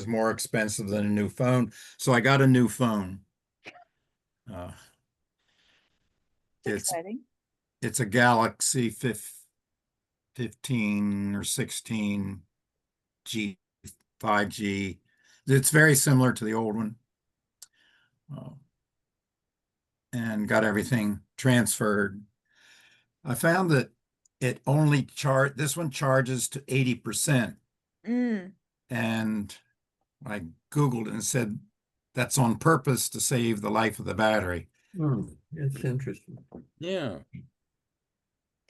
more expensive than a new phone. So I got a new phone. Uh, It's it's exciting. it's a Galaxy 15 or 16 G 5G. It's very similar to the old one. Uh, and got everything transferred. I found that this one charges to 80%. Mm, And I Googled it and said that's on purpose to save the life of the battery. It's interesting. Yeah.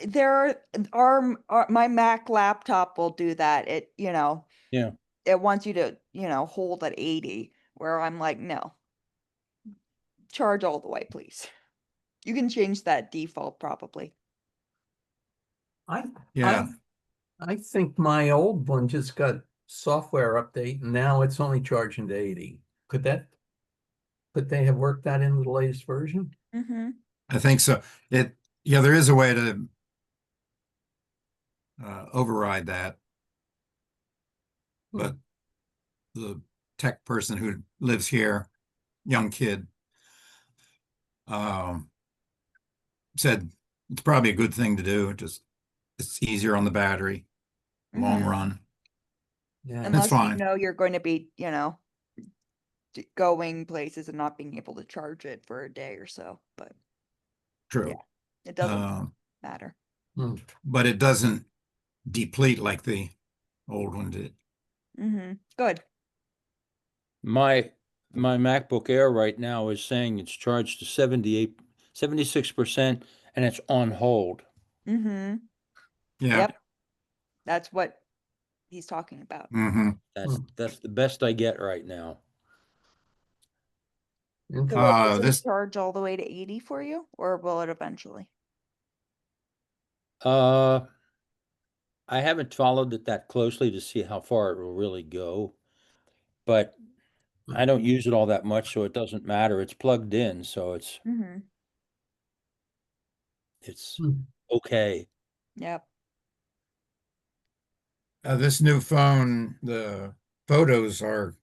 there are my Mac laptop will do that. Yeah. It wants you to, hold at 80, where I'm like, no, charge all the way, please. You can change that default probably. I Yeah. I think my old one just got software update and now it's only charging to 80. Could they have worked that into the latest version? Mm-hmm. I think so. Yeah, there is a way to override that, but the tech person who lives here, young kid, um, said it's probably a good thing to do. It's easier on the battery, long Mm-hmm. run. Yeah. That's Unless you fine. know you're going to be, going places and not being able to charge it for a day or so. But True. yeah, it doesn't Um, matter. but it doesn't deplete like the old one did. Mm-hmm. Good. My MacBook Air right now is saying it's charged to 76%, and it's on hold. Mm-hmm. Yeah. Yep. That's what he's talking about. Mm-hmm. That's the best I get right now. So does it This charge all the way to 80 for you, or will it eventually? Uh, I haven't followed it that closely to see how far it will really go, but I don't use it all that much, so it doesn't matter. It's plugged in, so Mm-hmm. it's okay. Yep. this new phone, the photos are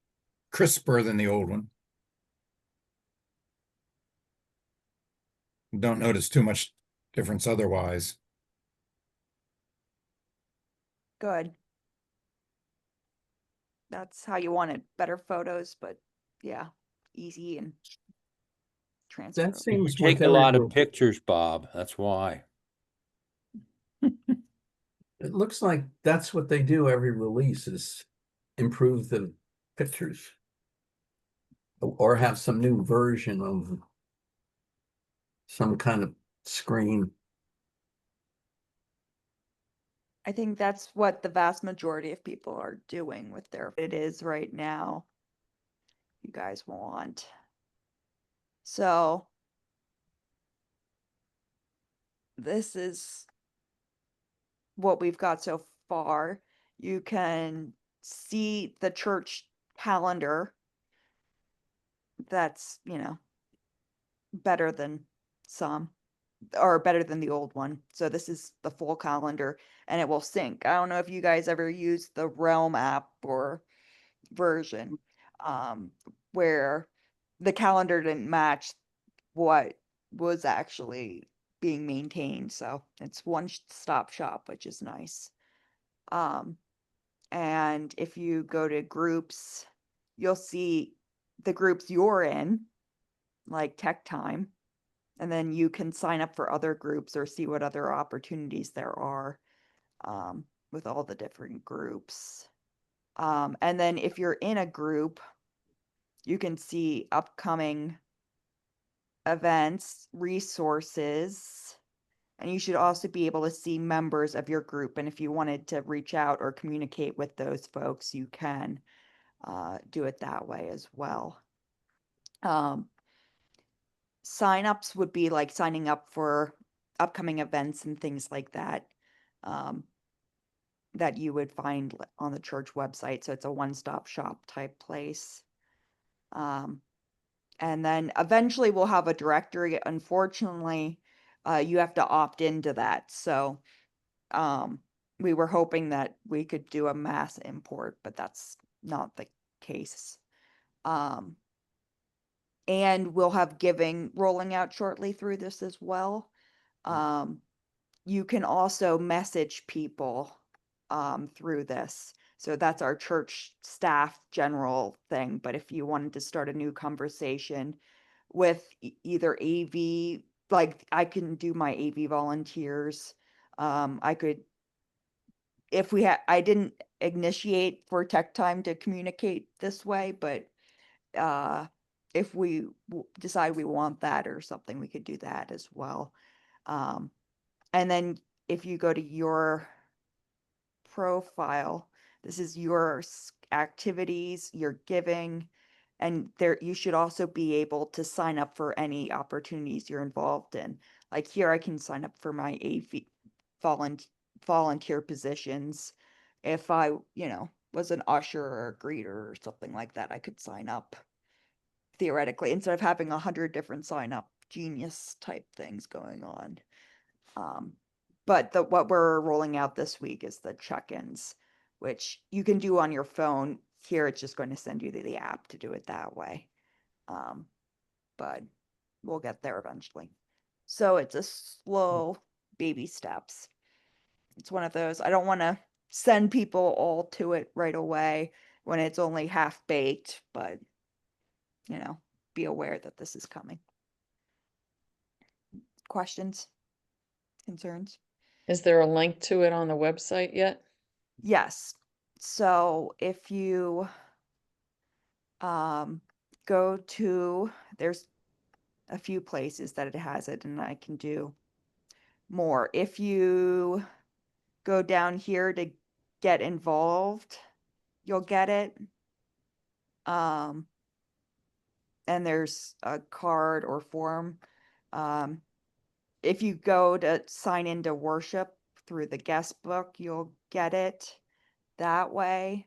crisper than the old one. Don't notice too much difference otherwise. Good. That's how you want it. Better photos, but yeah, easy and That transferable. You seems take with a every lot of pictures, Bob. That's why. It looks like that's what they do every release is improve the pictures or have some new version of some kind of screen. I think that's what the vast majority of people are doing with it is right now. You guys want. So this is what we've got so far. You can see the church calendar. That's, better than some, or better than the old one. So this is the full calendar and it will sync. I don't know if you guys ever used the Realm app or version, um, where the calendar didn't match what was actually being maintained. So it's one stop shop, which is nice. Um, and if you go to groups, you'll see the groups you're in, like Tech Time, and then you can sign up for other groups or see what other opportunities there are, with all the different groups. And then if you're in a group, you can see upcoming events, resources, and you should also be able to see members of your group. And if you wanted to reach out or communicate with those folks, you can do it that way as well. Sign-ups would be like signing up for upcoming events and things like that, um, that you would find on the church website. So it's a one-stop shop type place. Um, and then eventually we'll have a directory. Unfortunately, you have to opt into that. So we were hoping that we could do a mass import, but that's not the case. And we'll have giving rolling out shortly through this as well. You can also message people through this. So that's our church staff general thing. But if you wanted to start a new conversation with either AV, like I can do my AV volunteers. I could, if we had, I didn't initiate for tech time to communicate this way, but if we decide we want that or something, we could do that as well. And then if you go to your profile, this is your activities, your giving, and there you should also be able to sign up for any opportunities you're involved in. Like here, I can sign up for my AV volunteer positions. If I, was an usher or a greeter or something like that, I could sign up theoretically instead of having 100 different sign up genius type things going on. But what we're rolling out this week is the check-ins, which you can do on your phone. Here, it's just going to send you to the app to do it that way. But we'll get there eventually. So it's a slow baby steps. It's one of those, I don't want to send people all to it right away when it's only half baked, but be aware that this is coming. Questions? Concerns? Is there a link to it on the website yet? Yes. So if you go to, there's a few places that it has it, and I can do more. If you go down here to get involved, you'll get it. And there's a card or form. If you go to sign into worship through the guest book, you'll get it that way.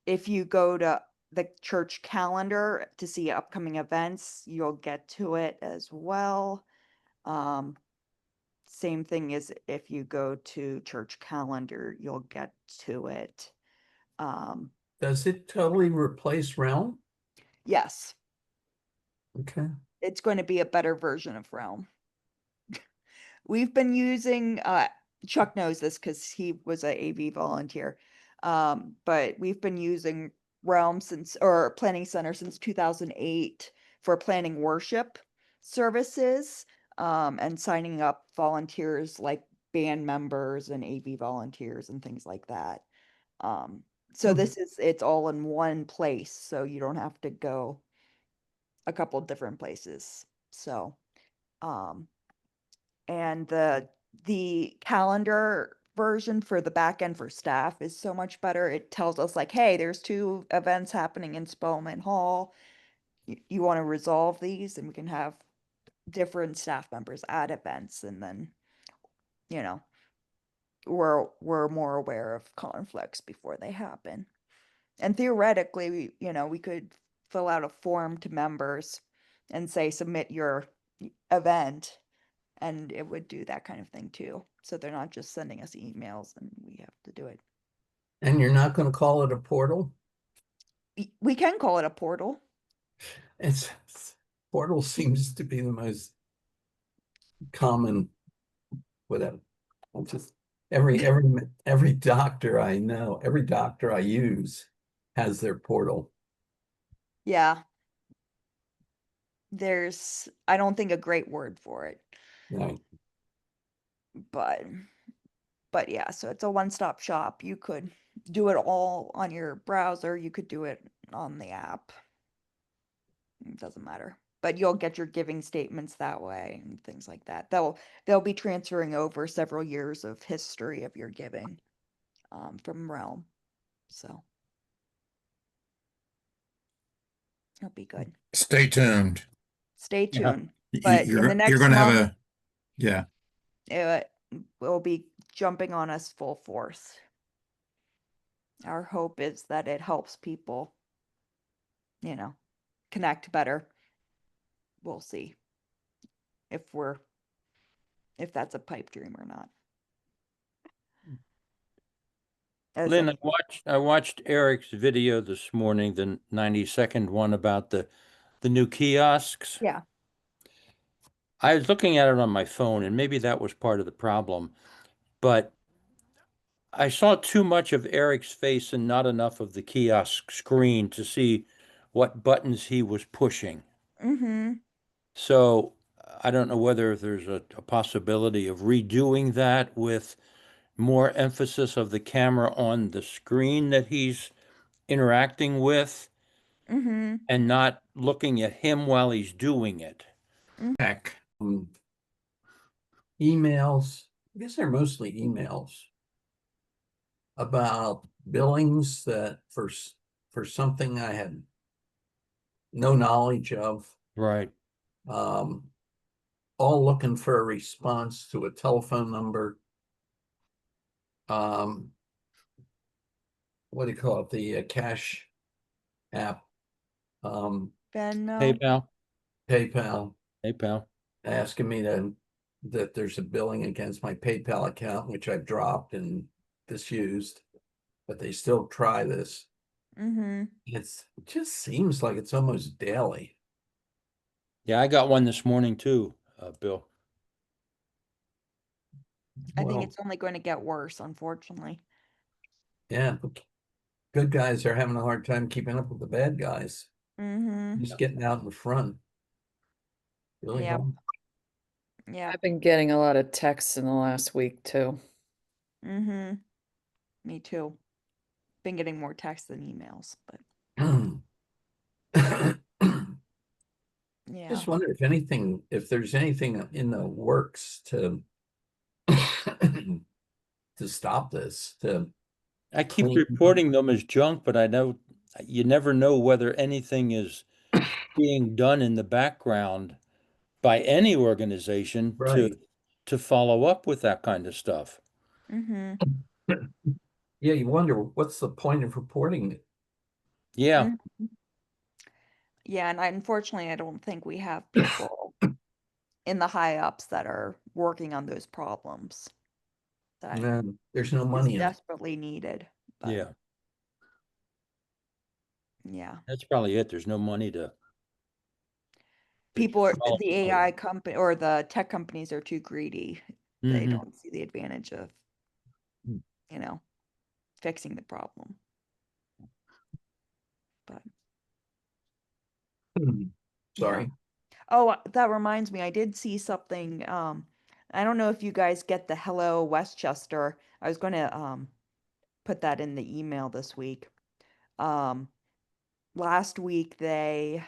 If you go to the church calendar to see upcoming events, you'll get to it as well. Same thing as if you go to church calendar, you'll get to it. Does it totally replace Realm? Yes, Okay. it's going to be a better version of Realm. We've been using, Chuck knows this because he was a AV volunteer. But we've been using Realm or Planning Center since 2008 for planning worship services, and signing up volunteers like band members and AV volunteers and things like that. So Hmm. it's all in one place, so you don't have to go a couple different places. So, and the calendar version for the back end for staff is so much better. It tells us like, hey, there's 2 events happening in Spelman Hall. You want to resolve these, and we can have different staff members at events, and then you know we're more aware of conflicts before they happen. And theoretically, we could fill out a form to members and say submit your event, and it would do that kind of thing too. So they're not just sending us emails and we have to do it. And you're not going to call it a portal? We can call it a portal. It's portal seems to be the most common, whatever. I'm just every doctor I know, every doctor I use has their portal. Yeah. I don't think a great word for it, Right. but yeah, so it's a one-stop shop. You could do it all on your browser. You could do it on the app. It doesn't matter. But you'll get your giving statements that way and things like that. They'll be transferring over several years of history of your giving from Realm. So it'll be good. Stay tuned. Stay Yeah. tuned. But in the You're next going to have month, yeah. it will be jumping on us full force. Our hope is that it helps people, connect better. We'll see if that's a pipe dream or not. as Lynn, a, I watched Eric's video this morning, the 90-second one about the new kiosks. yeah. I was looking at it on my phone, and maybe that was part of the problem, but I saw too much of Eric's face and not enough of the kiosk screen to see what buttons he was pushing. Mm-hmm. So I don't know whether there's a possibility of redoing that with more emphasis of the camera on the screen that he's interacting with Mm-hmm. and not looking at him while he's doing it. Heck, um, emails, I guess they're mostly emails about billings that for something I had no knowledge of, Right. um, all looking for a response to a telephone number. What do you call it? The cash app, Venmo. PayPal. PayPal, PayPal. asking me that there's a billing against my PayPal account, which I've dropped and disused, but they still try this. Mm-hmm. It just seems like it's almost daily. Yeah, I got one this morning too, Bill. I think Well, it's only going to get worse, unfortunately. yeah, the good guys are having a hard time keeping up with the bad guys. Mm-hmm. Just getting out in front. Really Yep. hard. Yeah. I've been getting a lot of texts in the last week too. Mm-hmm. Me too. Been getting more texts than emails, but yeah. Just wonder if there's anything in the works to to stop this, to I keep clean. reporting them as junk, but I know you never know whether anything is being done in the background by any organization Right. to follow up with that kind of stuff. Mm-hmm. Yeah, you wonder what's the point of reporting it? Yeah. Mm-hmm. Yeah, and unfortunately, I don't think we have people in the high ups that are working on those problems that No, there's no is money in it. desperately needed. But Yeah. yeah, That's probably it. There's no money to people are follow the up. AI company or the tech companies are too greedy. They Mhm. don't see the advantage of, you know, fixing the problem. But yeah. Sorry. Oh, that reminds me, I did see something. I don't know if you guys get the Hello Westchester. I was going to put that in the email this week. Um, last week they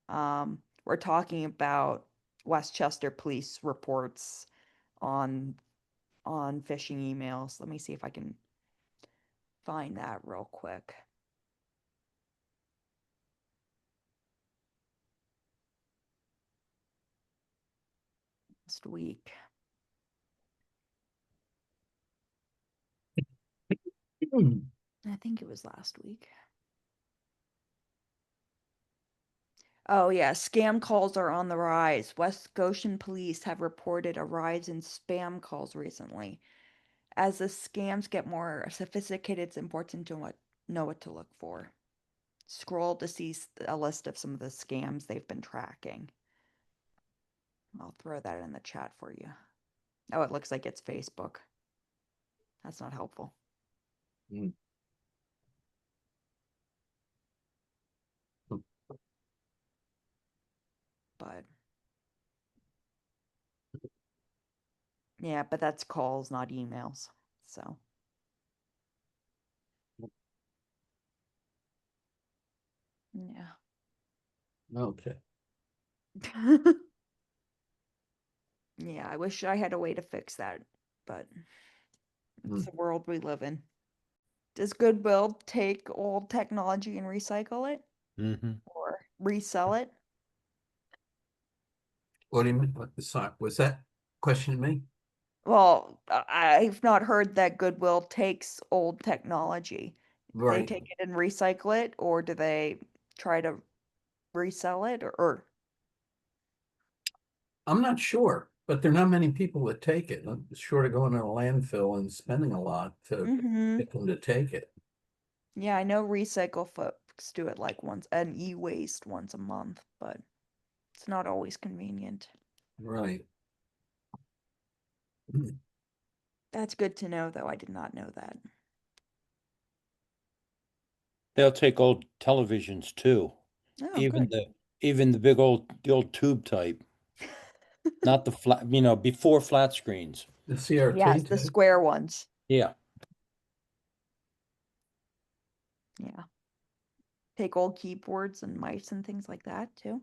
were talking about Westchester police reports on phishing emails. Let me see if I can find that real quick. Last week. I think it was last week. Oh, yeah. Scam calls are on the rise. West Goshen police have reported a rise in spam calls recently. As the scams get more sophisticated, it's important to know what to look for. Scroll to see a list of some of the scams they've been tracking. I'll throw that in the chat for you. Oh, it looks like it's Facebook. That's not helpful. Mm. But yeah, but that's calls, not emails. So yeah. Okay. Yeah, I wish I had a way to fix that, but it's the world we live in. Does Goodwill take old technology and recycle it Mhm. or resell it? What do you mean? Sorry, was that question to me? Well, I've not heard that Goodwill takes old technology. They Right. take it and recycle it, or do they try to resell it, or I'm not sure. But there are not many people that take it, short of going to a landfill and spending a lot to Mm-hmm. get them to take it. Yeah, I know recycle folks do it like once, and e-waste once a month, but it's not always convenient. Right. That's good to know, though. I did not know that. They'll take old televisions too. Oh, Even good. the big the old tube type, not the flat, before flat screens. The CRT Yes, the too. square ones. Yeah. Yeah. Take old keyboards and mice and things like that too.